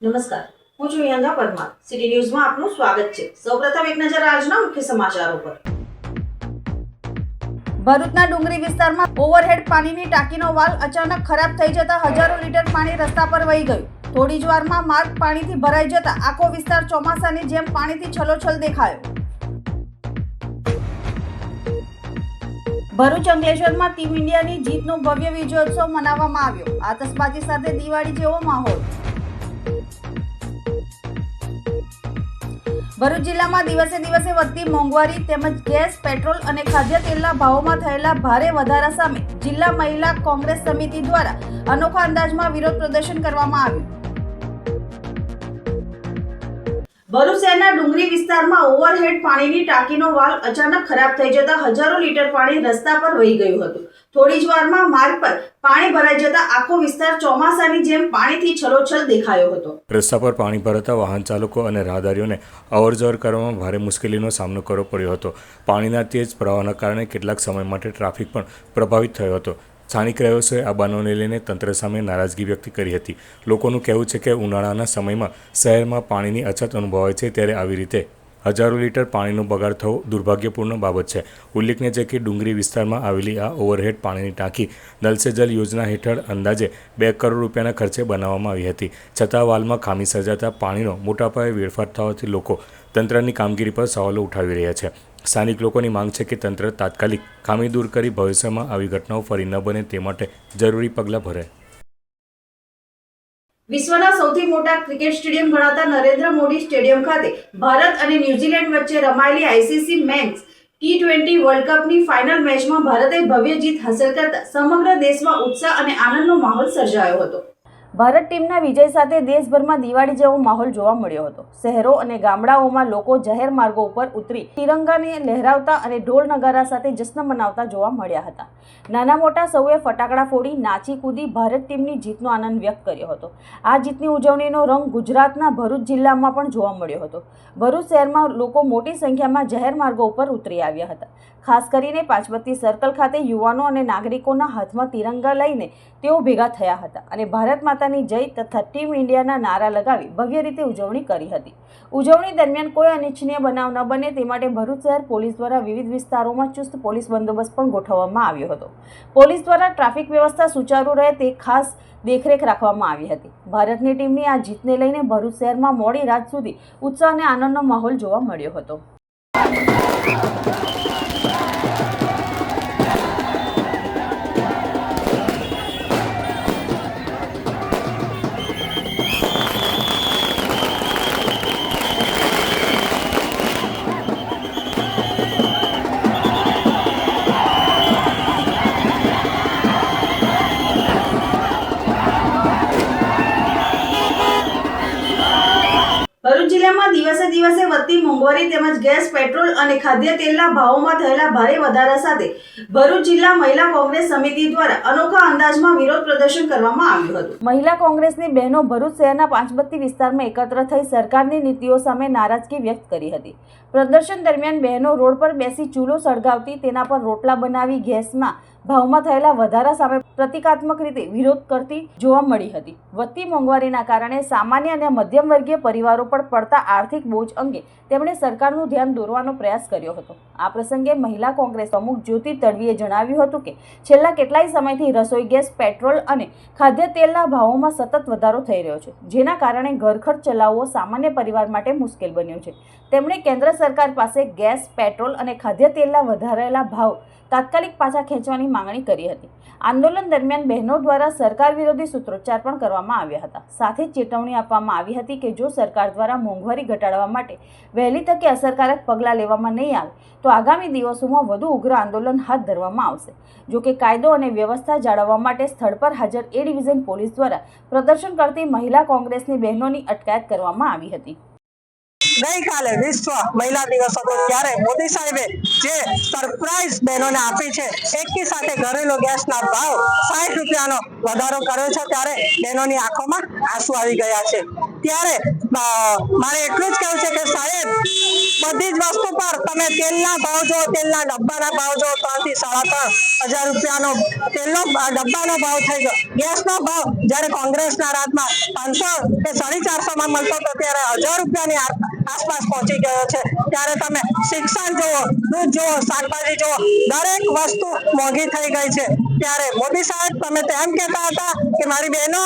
નમસ્કાર, હું છું યંગા પરમાર. સિટી ન્યૂઝમાં આપનું સ્વાગત છે. સૌપ્રથમ એક નજર આજના મુખ્ય સમાચારો પર. ભરૂચના ડુંગરી વિસ્તારમાં ઓવરહેડ પાણીની ટાંકીનો વાલ્વ અચાનક ખરાબ થઈ જતા હજારો લીટર પાણી રસ્તા પર વહી ગયું. થોડી જ વારમાં માર્ગ પાણીથી ભરાઈ જતા આખો વિસ્તાર ચોમાસાની જેમ પાણીથી છલોછલ દેખાયો. ભરૂચ અંકલેશ્વરમાં ટીમ ઇન્ડિયાની જીતનો ભવ્ય વિજયોત્સવ મનાવવામાં આવ્યો. આતશબાજી સાથે દિવાળી જેવો માહોલ. ભરૂચ જિલ્લામાં દિવસે દિવસે વધતી મોંઘવારી તેમજ ગેસ, પેટ્રોલ અને ખાદ્ય તેલના ભાવોમાં થયેલા ભારે વધારા સામે જિલ્લા મહિલા કોંગ્રેસ સમિતિ દ્વારા અનોખા અંદાજમાં વિરોધ પ્રદર્શન કરવામાં આવ્યું. ભરૂચ શહેરના ડુંગરી વિસ્તારમાં ઓવરહેડ પાણીની ટાંકીનો વાલ્વ અચાનક ખરાબ થઈ જતા હજારો લીટર પાણી રસ્તા પર વહી ગયું હતું. થોડી જ વારમાં માર્ગ પર પાણી ભરાઈ જતા આખો વિસ્તાર ચોમાસાની જેમ પાણીથી છલોછલ દેખાયો હતો. રસ્તા પર પાણી ભરાતા વાહન ચાલકો અને રાહદારીઓને અવરજવર કરવામાં ભારે મુશ્કેલીનો સામનો કરવો પડ્યો હતો. પાણીના તેજ પ્રવાહના કારણે કેટલાક સમય માટે ટ્રાફિક પણ પ્રભાવિત થયો હતો. સ્થાનિક રહેવાસીઓએ આ બનાવને લઈને તંત્ર સામે નારાજગી વ્યક્ત કરી હતી. લોકોનું કહેવું છે કે ઉનાળાના સમયમાં શહેરમાં પાણીની અછત અનુભવાય છે, ત્યારે આવી રીતે હજારો લીટર પાણીનો બગાડ થવો દુર્ભાગ્યપૂર્ણ બાબત છે. ઉલ્લેખનીય છે કે ડુંગરી વિસ્તારમાં આવેલી આ ઓવરહેડ પાણીની ટાંકી નલ સે જલ યોજના હેઠળ અંદાજે 2 કરોડ રૂપિયાના ખર્ચે બનાવવામાં આવી હતી. છતાં વાલ્વમાં ખામી સર્જાતા પાણીનો મોટા પાયે વેડફાટ થવાથી લોકો તંત્રની કામગીરી પર સવાલો ઉઠાવી રહ્યા છે. સ્થાનિક લોકોની માંગ છે કે તંત્ર તાત્કાલિક ખામી દૂર કરી ભવિષ્યમાં આવી ઘટનાઓ ફરી ન બને તે માટે જરૂરી પગલાં ભરે. વિશ્વના સૌથી મોટા ક્રિકેટ સ્ટેડિયમ ગણાતા નરેન્દ્ર મોદી સ્ટેડિયમ ખાતે ભારત અને ન્યૂઝીલેન્ડ વચ્ચે રમાયેલી આઈસીસી મેન્સ T20 વર્લ્ડ કપની ફાઇનલ મેચમાં ભારતે ભવ્ય જીત હાંસલ કરતા સમગ્ર દેશમાં ઉત્સાહ અને આનંદનો માહોલ સર્જાયો હતો. ભારત ટીમના વિજય સાથે દેશભરમાં દિવાળી જેવો માહોલ જોવા મળ્યો હતો. શહેરો અને ગામડાઓમાં લોકો જાહેર માર્ગો ઉપર ઉતરી તિરંગાને લહેરાવતા અને ઢોલ નગારા સાથે જશ્ન મનાવતા જોવા મળ્યા હતા. નાના મોટા સૌએ ફટાકડા ફોડી નાચી કૂદી ભારત ટીમની જીતનો આનંદ વ્યક્ત કર્યો હતો. આ જીતની ઉજવણીનો રંગ ગુજરાતના ભરૂચ જિલ્લામાં પણ જોવા મળ્યો હતો. ભરૂચ શહેરમાં લોકો મોટી સંખ્યામાં જાહેર માર્ગો ઉપર ઉતરી આવ્યા હતા. ખાસ કરીને પાંચબત્તી સર્કલ ખાતે યુવાનો અને નાગરિકોના હાથમાં તિરંગા લઈને તેઓ ભેગા થયા હતા અને ભારત માતાની જય તથા ટીમ ઇન્ડિયાના નારા લગાવી ભવ્ય રીતે ઉજવણી કરી હતી. ઉજવણી દરમિયાન કોઈ અનિચ્છનીય બનાવ ન બને તે માટે ભરૂચ શહેર પોલીસ દ્વારા વિવિધ વિસ્તારોમાં ચુસ્ત પોલીસ બંદોબસ્ત પણ ગોઠવવામાં આવ્યો હતો. પોલીસ દ્વારા ટ્રાફિક વ્યવસ્થા સુચારુ રહે તે ખાસ દેખરેખ રાખવામાં આવી હતી. ભારતની ટીમની આ જીતને લઈને ભરૂચ શહેરમાં મોડી રાત સુધી ઉત્સાહ અને આનંદનો માહોલ જોવા મળ્યો હતો. ભરૂચ જિલ્લામાં દિવસે દિવસે વધતી મોંઘવારી તેમજ ગેસ, પેટ્રોલ અને ખાદ્ય તેલના ભાવોમાં થયેલા ભારે વધારા સાથે ભરૂચ જિલ્લા મહિલા કોંગ્રેસ સમિતિ દ્વારા અનોખા અંદાજમાં વિરોધ પ્રદર્શન કરવામાં આવ્યું હતું. મહિલા કોંગ્રેસની બહેનો ભરૂચ શહેરના પાંચબત્તી વિસ્તારમાં એકત્ર થઈ સરકારની નીતિઓ સામે નારાજગી વ્યક્ત કરી હતી. પ્રદર્શન દરમિયાન બહેનો રોડ પર બેસી ચૂલો સળગાવતી, તેના પર રોટલા બનાવી ગેસમાં ભાવમાં થયેલા વધારા સામે પ્રતિકાત્મક રીતે વિરોધ કરતી જોવા મળી હતી. વધતી મોંઘવારીના કારણે સામાન્ય અને મધ્યમ વર્ગીય પરિવારો પર પડતા આર્થિક બોજ અંગે તેમણે સરકારનું ધ્યાન દોરવાનો પ્રયાસ કર્યો હતો. આ પ્રસંગે મહિલા કોંગ્રેસ પ્રમુખ જ્યોતિ તડવીએ જણાવ્યું હતું કે છેલ્લા કેટલાય સમયથી રસોઈ ગેસ, પેટ્રોલ અને ખાદ્ય તેલના ભાવોમાં સતત વધારો થઈ રહ્યો છે, જેના કારણે ઘરખર્ચ ચલાવવો સામાન્ય પરિવાર માટે મુશ્કેલ બન્યો છે. તેમણે કેન્દ્ર સરકાર પાસે ગેસ, પેટ્રોલ અને ખાદ્ય તેલના વધારેલા ભાવ તાત્કાલિક પાછા ખેંચવાની માંગણી કરી હતી. આંદોલન દરમિયાન બહેનો દ્વારા સરકાર વિરોધી સૂત્રોચ્ચાર પણ કરવામાં આવ્યા હતા. સાથે જ ચેતવણી આપવામાં આવી હતી કે જો સરકાર દ્વારા મોંઘવારી ઘટાડવા માટે વહેલી તકે અસરકારક પગલાં લેવામાં નહીં આવે તો આગામી દિવસોમાં વધુ ઉગ્ર આંદોલન હાથ ધરવામાં આવશે. જો કે કાયદો અને વ્યવસ્થા જાળવવા માટે સ્થળ પર હાજર એ ડિવિઝન પોલીસ દ્વારા પ્રદર્શન કરતી મહિલા કોંગ્રેસની બહેનોની અટકાયત કરવામાં આવી હતી. ગઈકાલે વિશ્વ મહિલા દિવસ હતો ત્યારે મોદી સાહેબે જે સરપ્રાઈઝ બહેનોને આપી છે, એકી સાથે ઘરેલુ ગેસના ભાવ 60 રૂપિયાનો વધારો કર્યો છે, ત્યારે બહેનોની આંખોમાં આંસુ આવી ગયા છે. ત્યારે મારે એટલું જ કહેવું છે કે સાહેબ બધી જ વસ્તુ પર તમે તેલના ભાવ જો, તેલના ડબ્બાના ભાવ જો, 3 થી 3.5 હજાર રૂપિયાનો તેલનો ડબ્બાનો ભાવ થઈ ગયો. ગેસનો ભાવ જ્યારે કોંગ્રેસના રાજમાં 500 કે 450 માં મળતો હતો ત્યારે 1000 રૂપિયાની આસપાસ પહોંચી ગયો છે. ત્યારે તમે શિક્ષણ જુઓ, દૂધ જુઓ, શાકભાજી જુઓ, દરેક વસ્તુ મોંઘી થઈ ગઈ છે. ત્યારે મોદી સાહેબ તમે તો એમ કહેતા હતા કે મારી બહેનો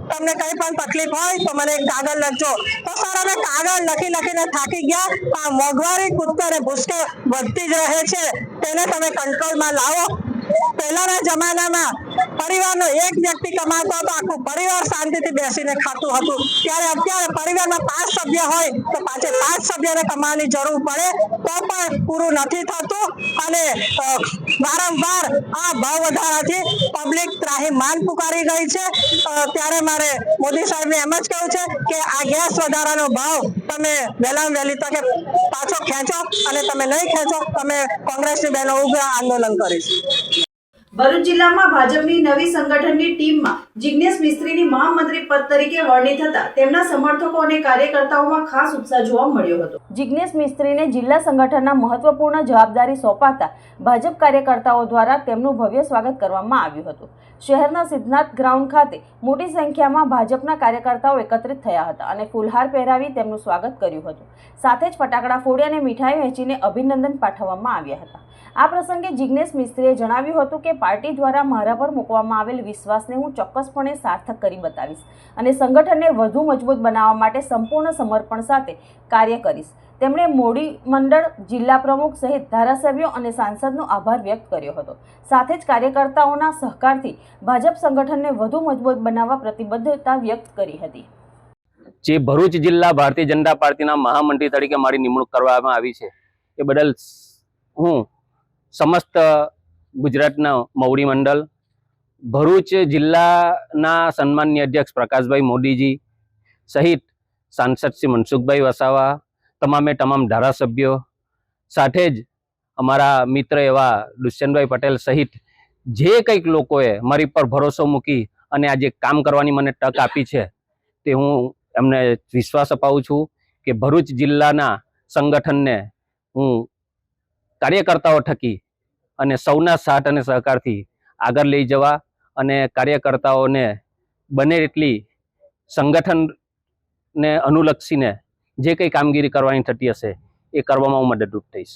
તમને કઈ પણ તકલીફ હોય તો મને એક કાગળ લખજો. તો સર અમે કાગળ લખીને થાકી ગયા. પણ મોંઘવારી કૂદકે અને ભૂસકે વધતી જ રહે છે, તેને તમે કંટ્રોલમાં લાવો. પહેલાના જમાનામાં પરિવારનો એક વ્યક્તિ કમાતો હતો, આખું પરિવાર શાંતિથી બેસીને ખાતું હતું. ત્યારે અત્યારે પરિવારમાં 5 સભ્ય હોય તો પાછે 5 સભ્યોને કમાવાની જરૂર પડે તો પણ પૂરું નથી થતું. અને વારંવાર આ ભાવ વધારાથી પબ્લિક ત્રાહિમામ પુકારી ગઈ છે. ત્યારે મારે મોદી સાહેબને એમ જ કહ્યું છે કે આ ગેસ વધારાનો ભાવ તમે વહેલામાં વહેલી તકે પાછો ખેંચો, અને તમે નહીં ખેંચો તમે કોંગ્રેસની બહેનો ઉગ્ર આંદોલન કરીશ. ભરૂચ જિલ્લામાં ભાજપની નવી સંગઠનની ટીમમાં જિગ્નેશ મિસ્ત્રીની મહામંત્રી પદ તરીકે વરણી થતા તેમના સમર્થકો અને કાર્યકર્તાઓમાં ખાસ ઉત્સાહ જોવા મળ્યો હતો. જિગ્નેશ મિસ્ત્રીને જિલ્લા સંગઠનના મહત્વપૂર્ણ જવાબદારી સોંપાતા ભાજપ કાર્યકર્તાઓ દ્વારા તેમનું ભવ્ય સ્વાગત કરવામાં આવ્યું હતું. શહેરના સિદ્ધનાથ ગ્રાઉન્ડ ખાતે મોટી સંખ્યામાં ભાજપના કાર્યકર્તાઓ એકત્રિત થયા હતા અને ફૂલહાર પહેરાવી તેમનું સ્વાગત કર્યું હતું. સાથે જ ફટાકડા ફોડી અને મીઠાઈ વહેંચીને અભિનંદન પાઠવવામાં આવ્યા હતા. આ પ્રસંગે જિગ્નેશ મિસ્ત્રીએ જણાવ્યું હતું કે પાર્ટી દ્વારા મારા પર મૂકવામાં આવેલ વિશ્વાસને હું ચોક્કસપણે સાર્થક કરી બતાવીશ અને સંગઠનને વધુ મજબૂત બનાવવા માટે સંપૂર્ણ સમર્પણ સાથે કાર્ય કરીશ. તેમણે મોડી મંડળ, જિલ્લા પ્રમુખ સહિત ધારાસભ્યો અને સાંસદનો આભાર વ્યક્ત કર્યો હતો. સાથે જ કાર્યકર્તાઓના સહકારથી ભાજપ સંગઠનને વધુ મજબૂત બનાવવા પ્રતિબદ્ધતા વ્યક્ત કરી હતી. જે ભરૂચ જિલ્લા ભારતીય જનતા પાર્ટીના મહામંત્રી તરીકે મારી નિમણૂક કરવામાં આવી છે એ બદલ હું સમસ્ત ગુજરાતના મવડી મંડળ, ભરૂચ જિલ્લાના સન્માનીય અધ્યક્ષ પ્રકાશભાઈ મોદીજી સહિત સાંસદ શ્રી મનસુખભાઈ વસાવા, તમામે તમામ ધારાસભ્યો, સાથે જ અમારા મિત્ર એવા દુષ્યંતભાઈ પટેલ સહિત જે કંઈક લોકોએ મારી પર ભરોસો મૂકી અને આજે કામ કરવાની મને તક આપી છે તે હું એમને વિશ્વાસ અપાવું છું કે ભરૂચ જિલ્લાના સંગઠનને હું કાર્યકર્તાઓ થકી અને સૌના સાથ અને સહકારથી આગળ લઈ જવા અને કાર્યકર્તાઓને બને એટલી સંગઠનને અનુલક્ષીને જે કંઈ કામગીરી કરવાની થતી હશે એ કરવામાં હું મદદરૂપ થઈશ.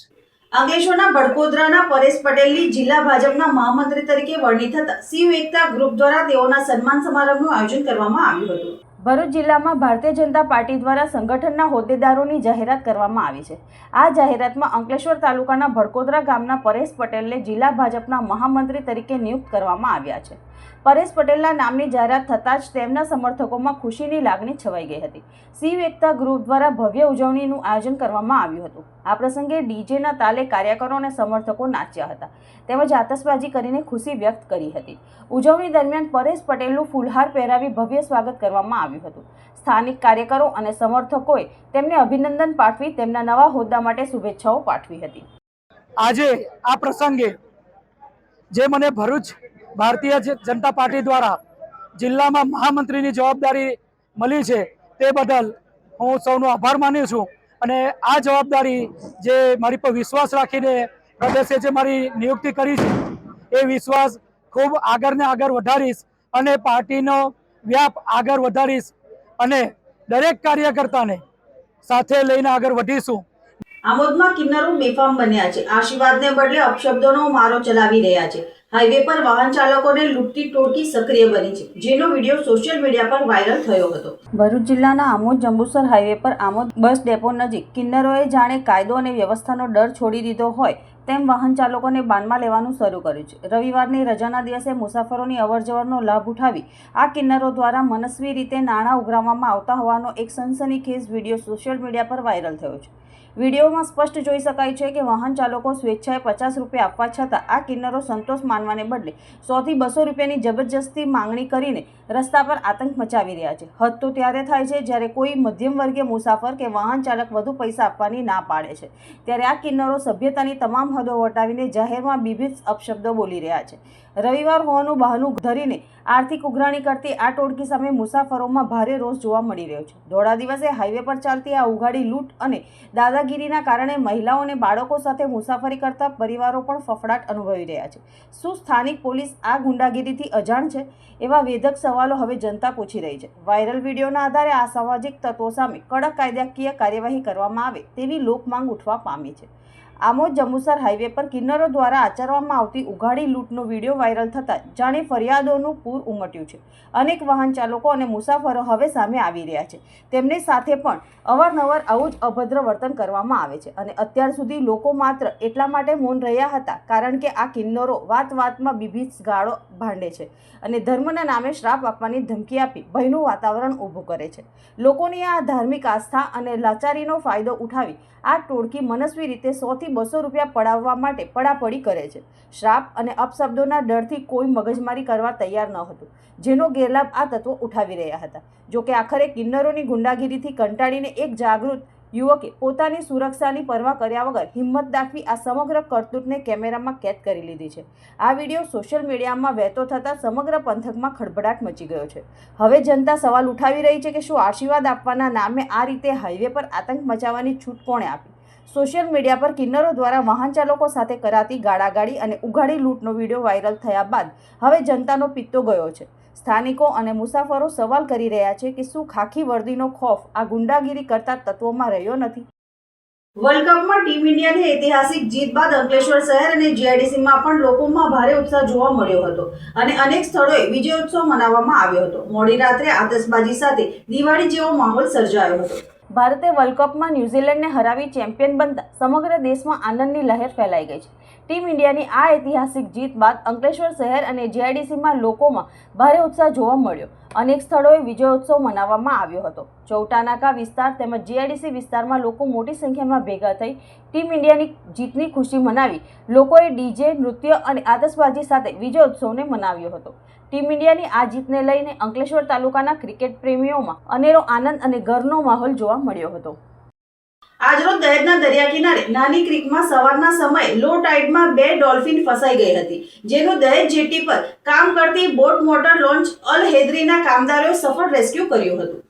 અંકલેશ્વરના બડકોદરાના પરેશ પટેલની જિલ્લા ભાજપના મહામંત્રી તરીકે વરણી થતા શિવ એકતા ગ્રુપ દ્વારા તેઓના સન્માન સમારંભનું આયોજન કરવામાં આવ્યું હતું. ભરૂચ જિલ્લામાં ભારતીય જનતા પાર્ટી દ્વારા સંગઠનના હોદ્દેદારોની જાહેરાત કરવામાં આવી છે. આ જાહેરાતમાં અંકલેશ્વર તાલુકાના ભડકોદરા ગામના પરેશ પટેલને જિલ્લા ભાજપના મહામંત્રી તરીકે નિયુક્ત કરવામાં આવ્યા છે. પરેશ પટેલના નામની જાહેરાત થતાં જ તેમના સમર્થકોમાં ખુશીની લાગણી છવાઈ ગઈ હતી. શિવ એકતા ગ્રુપ દ્વારા ભવ્ય ઉજવણીનું આયોજન કરવામાં આવ્યું હતું. આ પ્રસંગે ડીજેના તાલે કાર્યકરો અને સમર્થકો નાચ્યા હતા તેમજ આતશબાજી કરીને ખુશી વ્યક્ત કરી હતી. ઉજવણી દરમિયાન પરેશ પટેલનું ફૂલહાર પહેરાવી ભવ્ય સ્વાગત કરવામાં આવ્યું હતું. સ્થાનિક કાર્યકરો અને સમર્થકોએ તેમને અભિનંદન પાઠવી તેમના નવા હોદ્દા માટે શુભેચ્છાઓ પાઠવી હતી. આજે આ પ્રસંગે જે મને ભરૂચ ભારતીય જનતા પાર્ટી દ્વારા જિલ્લામાં મહામંત્રીની જવાબદારી મળી છે તે બદલ હું સૌનો આભાર માનું છું. અને આ જવાબદારી જે મારી પર વિશ્વાસ રાખીને પ્રદેશે જે મારી નિયુક્તિ કરી છે એ વિશ્વાસ ખૂબ આગળ ને આગળ વધારીશ અને પાર્ટીનો વ્યાપ આગળ વધારીશ અને દરેક કાર્યકર્તાને સાથે લઈને આગળ વધીશું. આમોદમાં કિન્નરો બેફામ બન્યા છે. આશીર્વાદને બદલે અપશબ્દોનો મારો ચલાવી રહ્યા છે. હાઈવે પર વાહન ચાલકોને લૂંટતી ટોળકી સક્રિય બની છે, જેનો વિડીયો સોશિયલ મીડિયા પર વાયરલ થયો હતો. ભરૂચ જિલ્લાના આમોદ જંબુસર હાઈવે પર આમોદ બસ ડેપો નજીક કિન્નરોએ જાણે કાયદો અને વ્યવસ્થાનો ડર છોડી દીધો હોય તેમ વાહન ચાલકોને બાનમાં લેવાનું શરૂ કર્યું છે. રવિવારની રજાના દિવસે મુસાફરોની અવરજવરનો લાભ ઉઠાવી આ કિન્નરો દ્વારા મનસ્વી રીતે નાણાં ઉઘરાવવામાં આવતા હોવાનો એક સનસનીખેજ વિડીયો સોશિયલ મીડિયા પર વાયરલ થયો છે. વિડીયોમાં સ્પષ્ટ જોઈ શકાય છે કે વાહન ચાલકો સ્વેચ્છાએ 50 રૂપિયા આપવા છતાં આ કિન્નરો સંતોષ માનવાને બદલે 100 થી 200 રૂપિયાની જબરજસ્તી માંગણી કરીને રસ્તા પર આતંક મચાવી રહ્યા છે. હદ તો ત્યારે થાય છે જ્યારે કોઈ મધ્યમ વર્ગીય મુસાફર કે વાહન ચાલક વધુ પૈસા આપવાની ના પાડે છે, ત્યારે આ કિન્નરો સભ્યતાની તમામ સરહદો વટાવીને જાહેરમાં બીભત્સ અપશબ્દો બોલી રહ્યા છે. રવિવાર હોવાનું બહાનું ધરીને આર્થિક ઉઘરાણી કરતી આ ટોળકી સામે મુસાફરોમાં ભારે રોષ જોવા મળી રહ્યો છે. ધોળા દિવસે હાઈવે પર ચાલતી આ ઉઘાડી લૂંટ અને દાદાગીરીના કારણે મહિલાઓ અને બાળકો સાથે મુસાફરી કરતા પરિવારો પણ ફફડાટ અનુભવી રહ્યા છે. શું સ્થાનિક પોલીસ આ ગુંડાગીરીથી અજાણ છે? એવા વેધક સવાલો હવે જનતા પૂછી રહી છે. વાયરલ વિડીયોના આધારે આ સામાજિક તત્વો સામે કડક કાયદાકીય કાર્યવાહી કરવામાં આવે તેવી લોકમાંગ ઉઠવા પામી છે. આમોદ જંબુસર હાઈવે પર કિન્નરો દ્વારા આચરવામાં આવતી ઉઘાડી લૂંટનો વિડીયો વાયરલ થતાં જાણે ફરિયાદોનું પૂર ઉમટ્યું છે. અનેક વાહન ચાલકો અને મુસાફરો હવે સામે આવી રહ્યા છે. તેમની સાથે પણ અવારનવાર આવું જ અભદ્ર વર્તન કરવામાં આવે છે અને અત્યાર સુધી લોકો માત્ર એટલા માટે મૌન રહ્યા હતા કારણ કે આ કિન્નરો વાત વાતમાં બીભત્સ ગાળો ભાંડે છે અને ધર્મના નામે શ્રાપ આપવાની ધમકી આપી ભયનું વાતાવરણ ઊભું કરે છે. લોકોની આ ધાર્મિક આસ્થા અને લાચારીનો ફાયદો ઉઠાવી આ ટોળકી મનસ્વી રીતે 100 થી 200 રૂપિયા પડાવવા માટે પડાપડી કરે છે. શ્રાપ અને અપશબ્દોના ડરથી કોઈ મગજમારી કરવા તૈયાર ન હતું, જેનો ગેરલાભ આ તત્વો ઉઠાવી રહ્યા હતા. જોકે આખરે કિન્નરોની ગુંડાગીરીથી કંટાળીને એક જાગૃત યુવકે પોતાની સુરક્ષાની પરવા કર્યા વગર હિંમત દાખવી આ સમગ્ર કરતૂતને કેમેરામાં કેદ કરી લીધી છે. આ વિડીયો સોશિયલ મીડિયામાં વહેતો થતાં સમગ્ર પંથકમાં ખળભળાટ મચી ગયો છે. હવે જનતા સવાલ ઉઠાવી રહી છે કે શું આશીર્વાદ આપવાના નામે આ રીતે હાઈવે પર આતંક મચાવવાની છૂટ કોણે આપી? સોશિયલ મીડિયા પર કિન્નરો દ્વારા વાહન ચાલકો સાથે કરાતી ગાળાગાળી અને ઉઘાડી લૂંટનો વિડીયો વાયરલ થયા બાદ હવે જનતાનો પિત્તો ગયો છે. સ્થાનિકો અને મુસાફરો સવાલ કરી રહ્યા છે કે શું ખાખી વર્દીનો ખોફ આ ગુંડાગીરી કરતા તત્વોમાં રહ્યો નથી? વર્લ્ડ કપમાં ટીમ ઇન્ડિયાની ઐતિહાસિક જીત બાદ અંકલેશ્વર શહેર અને જીઆઈડીસીમાં પણ લોકોમાં ભારે ઉત્સાહ જોવા મળ્યો હતો અને અનેક સ્થળોએ વિજયોત્સવ મનાવવામાં આવ્યો હતો. મોડી રાત્રે આતશબાજી સાથે દિવાળી જેવો માહોલ સર્જાયો હતો. ભારતે વર્લ્ડ કપમાં ન્યૂઝીલેન્ડને હરાવી ચેમ્પિયન બનતા સમગ્ર દેશમાં આનંદની લહેર ફેલાઈ ગઈ છે. ટીમ ઇન્ડિયાની આ ઐતિહાસિક જીત બાદ અંકલેશ્વર શહેર અને જીઆઈડીસીમાં લોકોમાં ભારે ઉત્સાહ જોવા મળ્યો. અનેક સ્થળોએ વિજયોત્સવ મનાવવામાં આવ્યો હતો. ચૌટાનાકા વિસ્તાર તેમજ જીઆઈડીસી વિસ્તારમાં લોકો મોટી સંખ્યામાં ભેગા થઈ ટીમ ઇન્ડિયાની જીતની ખુશી મનાવી લોકોએ ડીજે, નૃત્ય અને આતશબાજી સાથે વિજયોત્સવને મનાવ્યો હતો. ટીમ ઇન્ડિયાની આ જીતને લઈને અંકલેશ્વર તાલુકાના ક્રિકેટ પ્રેમીઓમાં અનેરો આનંદ અને ગર્વનો માહોલ જોવા મળ્યો હતો. આજરોજ દહેજના દરિયા કિનારે નાની ક્રીકમાં સવારના સમયે લો ટાઇડમાં 2 ડોલ્ફિન ફસાઈ ગઈ હતી, જેનું દહેજ જેટી પર કામ કરતી બોટ મોટર લોન્ચ અલ હેદરીના કામદારોએ સફળ રેસ્ક્યુ કર્યું હતું.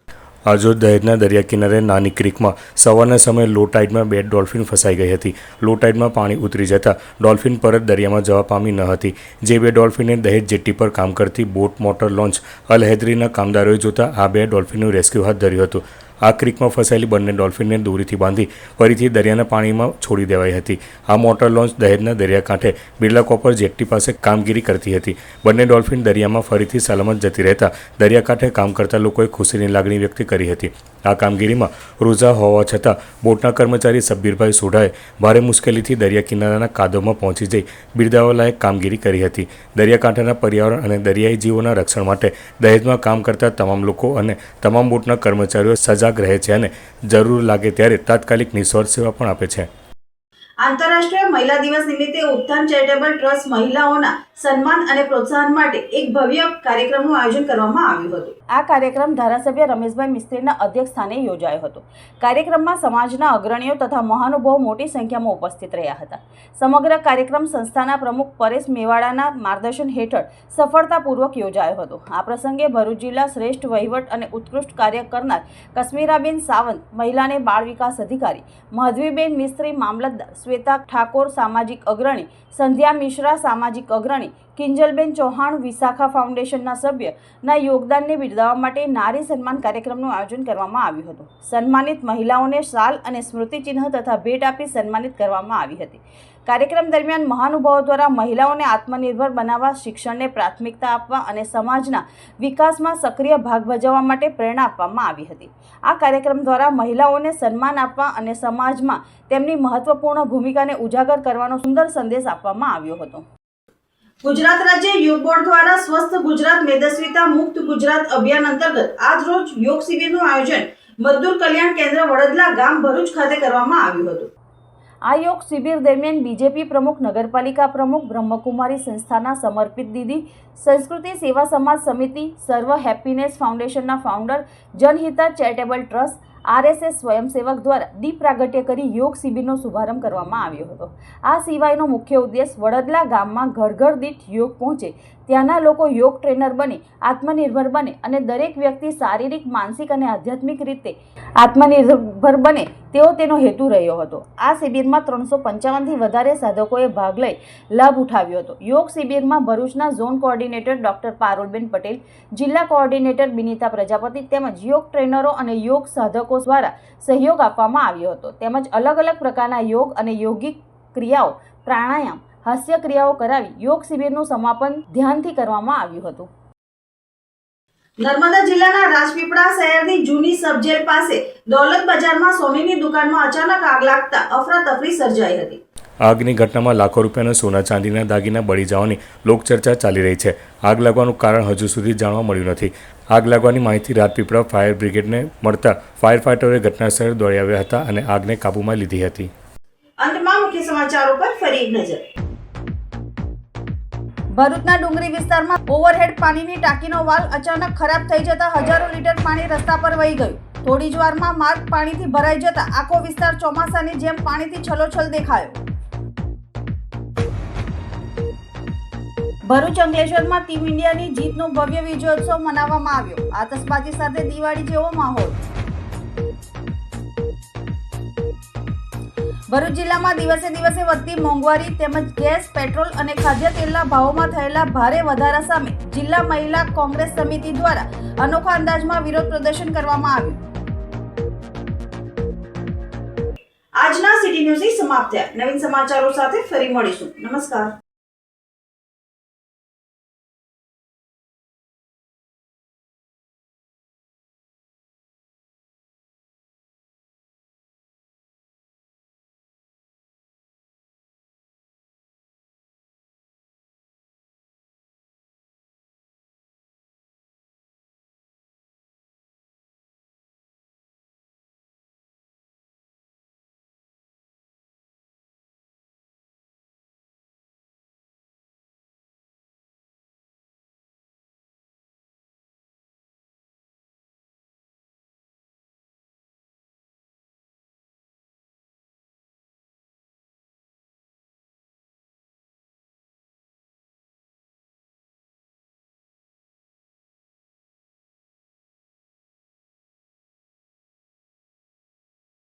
આજરોજ દહેજના દરિયા કિનારે નાની ક્રીકમાં સવારના સમયે લો ટાઇડમાં 2 ડોલ્ફિન ફસાઈ ગઈ હતી. લો ટાઇડમાં પાણી ઉતરી જતાં ડોલ્ફિન પરત દરિયામાં જવા પામી ન હતી. જે 2 ડોલ્ફિને દહેજ જેટ્ટી પર કામ કરતી બોટ મોટર લોન્ચ અલ હેદરીના કામદારોએ જોતા આ 2 ડોલ્ફિનનું રેસ્ક્યુ હાથ ધર્યું હતું. આ ક્રીકમાં ફસાયેલી બંને ડોલ્ફિનને દોરીથી બાંધી ફરીથી દરિયાના પાણીમાં છોડી દેવાઈ હતી. આ મોટર લોન્ચ દહેજના દરિયાકાંઠે બિરલા કોપર જેટ્ટી પાસે કામગીરી કરતી હતી. બંને ડોલ્ફિન દરિયામાં ફરીથી સલામત જતી રહેતા દરિયાકાંઠે કામ કરતા લોકોએ ખુશીની લાગણી વ્યક્ત કરી હતી. આ કામગીરીમાં રોજા હોવા છતાં બોટના કર્મચારી સબ્બીરભાઈ સોઢાએ ભારે મુશ્કેલીથી દરિયા કિનારાના કાદવમાં પહોંચી જઈ બિરદાવલાયક કામગીરી કરી હતી. દરિયાકાંઠાના પર્યાવરણ અને દરિયાઈ જીવોના રક્ષણ માટે દહેજમાં કામ કરતા તમામ લોકો અને તમામ બોટના કર્મચારીઓ સજાગ રહે છે અને જરૂર લાગે ત્યારે તાત્કાલિક નિસ્વાર્થ સેવા પણ આપે છે. આંતરરાષ્ટ્રીય મહિલા દિવસ નિમિત્તે ઉત્થાન ચેરિટેબલ ટ્રસ્ટ મહિલાઓના સન્માન અને પ્રોત્સાહન માટે એક ભવ્ય કાર્યક્રમનું આયોજન કરવામાં આવ્યું હતું. આ કાર્યક્રમ ધારાસભ્ય રમેશભાઈ મિસ્ત્રીના અધ્યક્ષ સ્થાને યોજાયો હતો. કાર્યક્રમમાં સમાજના અગ્રણીઓ તથા મહાનુભાવો મોટી સંખ્યામાં ઉપસ્થિત રહ્યા હતા. સમગ્ર કાર્યક્રમ સંસ્થાના પ્રમુખ પરેશ મેવાડાના માર્ગદર્શન હેઠળ સફળતાપૂર્વક યોજાયો હતો. આ પ્રસંગે ભરૂચ જિલ્લા શ્રેષ્ઠ વહીવટ અને ઉત્કૃષ્ટ કાર્ય કરનાર કસ્મીરાબેન સાવંત, મહિલાને બાળ વિકાસ અધિકારી માધવીબેન મિસ્ત્રી મામલતદાર, શ્વેતા ઠાકોર સામાજિક અગ્રણી, સંધ્યા મિશ્રા સામાજિક અગ્રણી, કિંજલબેન ચૌહાણ વિશાખા ફાઉન્ડેશનના સભ્યના યોગદાનને બિરદાવવા માટે નારી સન્માન કાર્યક્રમનું આયોજન કરવામાં આવ્યું હતું. સન્માનિત મહિલાઓને શાલ અને સ્મૃતિચિહ્ન તથા ભેટ આપી સન્માનિત કરવામાં આવી હતી. કાર્યક્રમ દરમિયાન મહાનુભાવો દ્વારા મહિલાઓને આત્મનિર્ભર બનાવવા, શિક્ષણને પ્રાથમિકતા આપવા અને સમાજના વિકાસમાં સક્રિય ભાગ ભજવવા માટે પ્રેરણા આપવામાં આવી હતી. આ કાર્યક્રમ દ્વારા મહિલાઓને સન્માન આપવા અને સમાજમાં તેમની મહત્વપૂર્ણ ભૂમિકાને ઉજાગર કરવાનો સુંદર સંદેશ આપવામાં આવ્યો હતો. ગુજરાત રાજ્ય યોગ બોર્ડ દ્વારા સ્વસ્થ ગુજરાત મેદસ્વીતા મુક્ત ગુજરાત અભિયાન અંતર્ગત આજ રોજ યોગ શિબિરનું આયોજન મજદૂર કલ્યાણ કેન્દ્ર વડદલા ગામ ભરૂચ ખાતે કરવામાં આવ્યું હતું. આ યોગ શિબિર દરમિયાન બીજેપી પ્રમુખ, નગરપાલિકા પ્રમુખ, બ્રહ્મકુમારી સંસ્થાના સમર્પિત દીદી, સંસ્કૃતિ સેવા સમાજ સમિતિ, સર્વ હેપીનેસ ફાઉન્ડેશનના ફાઉન્ડર, જનહિતા ચેરિટેબલ ટ્રસ્ટ, RSS સ્વયંસેવક દ્વારા દીપ પ્રાગટ્ય કરી યોગ શિબિરનો શુભારંભ કરવામાં આવ્યો હતો. આ સિવાયનો મુખ્ય ઉદ્દેશ વડદલા ગામમાં ઘર ઘર દીઠ યોગ પહોંચે, ત્યાંના લોકો યોગ ટ્રેનર બને, આત્મનિર્ભર બને અને દરેક વ્યક્તિ શારીરિક, માનસિક અને આધ્યાત્મિક રીતે આત્મનિર્ભર બને તેવો તેનો હેતુ રહ્યો હતો. આ શિબિરમાં 355થી વધારે સાધકોએ ભાગ લઈ લાભ ઉઠાવ્યો હતો. યોગ શિબિરમાં ભરૂચના zone coordinator doctor Parulben Patel, જિલ્લા કોઓર્ડિનેટર બિનિતા પ્રજાપતિ તેમજ યોગ ટ્રેનરો અને યોગ સાધકો દ્વારા સહયોગ આપવામાં આવ્યો હતો. તેમજ અલગ અલગ પ્રકારના યોગ અને યોગિક ક્રિયાઓ, પ્રાણાયામ, હાસ્ય ક્રિયાઓ કરાવી યોગ શિબિરનું સમાપન ધ્યાનથી કરવામાં આવ્યું હતું. નર્મદા જિલ્લાના રાજપીપળા શહેરની જૂની સબજેલ પાસે દૌલત બજારમાં સોનીની દુકાનમાં અચાનક આગ લાગતા અફરાતફરી સર્જાઈ હતી. આગની ઘટનામાં લાખો રૂપિયાના સોના ચાંદીના દાગીના બળી જવાની લોકચર્ચા ચાલી રહી છે. આગ લાગવાનું કારણ હજુ સુધી જાણવા મળ્યું નથી. આગ લાગવાની માહિતી રાજપીપળા ફાયર બ્રિગેડને મળતા ફાયર ફાઇટરોએ ઘટનાસ્થળે દોડી આવ્યા હતા અને આગને કાબૂમાં લીધી હતી. અંતમાં મુખ્ય સમાચારો પર ફરી એક નજર. ભરૂચના ડુંગરી વિસ્તારમાં ઓવરહેડ પાણીની ટાંકીનો વાલ્વ અચાનક ખરાબ થઈ જતા હજારો લીટર પાણી રસ્તા પર વહી ગયું. થોડી જ વારમાં માર્ગ પાણીથી ભરાઈ જતા આખો વિસ્તાર ચોમાસાની જેમ પાણીથી છલોછલ દેખાયો. ભરૂચ અંકલેશ્વરમાં ટીમ ઇન્ડિયાની જીતનો ભવ્ય વિજયોત્સવ મનાવવામાં આવ્યો. આતશબાજી સાથે દિવાળી જેવો માહોલ. ભરૂચ જિલ્લામાં દિવસે દિવસે વધતી મોંઘવારી તેમજ ગેસ, પેટ્રોલ અને ખાદ્ય તેલના ભાવોમાં થયેલા ભારે વધારા સામે જિલ્લા મહિલા કોંગ્રેસ સમિતિ દ્વારા અનોખા અંદાજમાં વિરોધ પ્રદર્શન કરવામાં આવ્યું. આજના સિટી ન્યૂઝ સમાપ્ત થયા. નવીન સમાચારો સાથે ફરી મળીશું. નમસ્કાર.